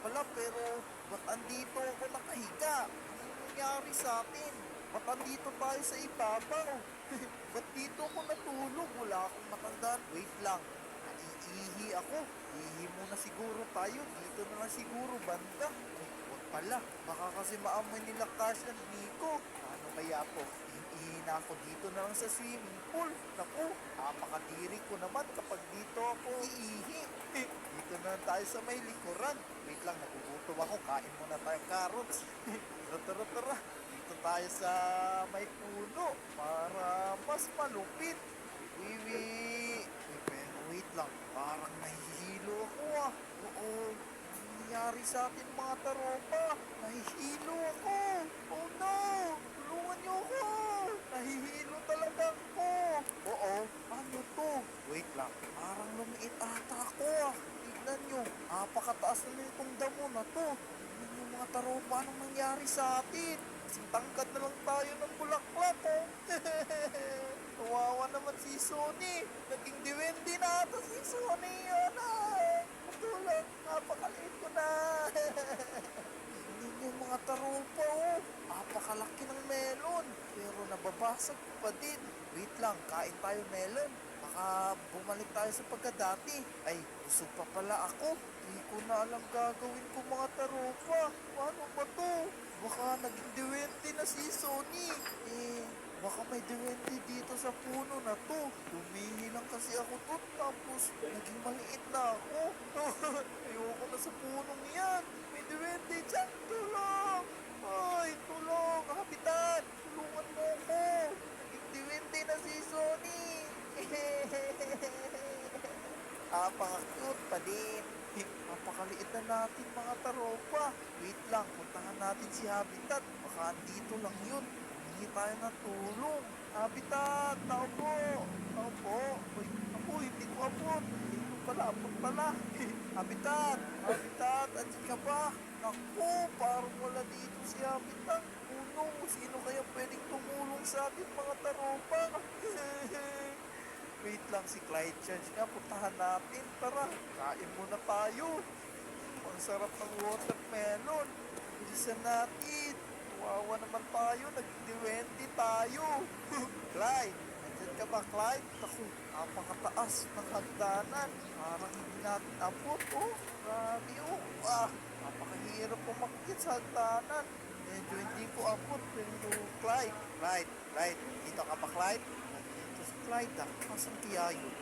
pala, pero ba't andito ako nakahiga? Anong nangyari sa atin? Ba't andito tayo sa ibabaw? Ba't dito ako natulog? Wala akong matandaan. Wait lang. Naiihi ako. Ihi muna siguro tayo. Dito na lang siguro, banda. Ay, huwag pala. Baka kasi maamoy nila Cars and Nico. Ano kaya po? Ihi na ako dito na lang sa swimming pool. Naku, napakadiri ko naman kapag dito ako iihi. Dito na lang tayo sa may likuran. Wait lang, nagugutom ako. Kain muna tayo carrots. Tara. Dito tayo sa may puno para mas malupit. Wiwi. Pero wait lang, parang nahihilo ako ah. Oo, ano nangyari sa atin mga taropa? Nahihilo ako. Oh no, tulungan niyo ako. Nahihilo talaga ako. Oo, ano to? Wait lang, parang lumiit ata ako ah. Tignan nyo, napakataas na itong damo na to. Tignan nyo mga taropa, anong nangyari sa atin? Kasing tangkad na lang tayo ng bulaklak oh. Kawawa naman si Sony. Naging diwendi na ata si Sony. Ay, matulog. Napakaliit ko na. Tingnan yung mga tarupa oh. Napakalaki ng melon. Pero nababasag ko pa din. Wait lang, kain tayo melon. Baka bumalik tayo sa pagkadati. Ay, busog pa pala ako. Di ko na alam gagawin ko mga tarupa. Paano ba to? Baka naging diwente na si Sony. Baka may diwente dito sa puno na to. Lumihi lang kasi ako to, tapos naging maliit na ako. Ayoko na sa punong yan. May diwente dyan. Tulong! Ay, tulong! Kapitan! Tulungan mo ko! Naging diwente na si Sony. Napaka-cute pa din. Napakaliit na natin mga taropa. Wait lang, puntahan natin si Habitat. Baka andito lang yun. Humingi tayo ng tulong. Habitat, tao po. Tao po. Uy, ako, hindi ko abot. Hindi ko pala, abot pala. Habitat, andyan ka ba? Naku, parang wala dito si Habitat. Uno, sino kaya pwedeng tumulong sa atin mga taropa? Wait lang, si Clyde Charge nga, puntahan natin. Tara, kain muna tayo. Ang sarap ng watermelon. Bilisan natin. Wawa naman tayo, nag-20 tayo. Clyde, nandyan ka ba Clyde? Naku, napakataas ng hagdanan. Parang hindi natin abot, oh. Grabe, oh. Napakahirap umakyat sa hagdanan. Medyo hindi ko abot, pero Clyde, dito ka ba Clyde? Clyde ah, asan kaya yun?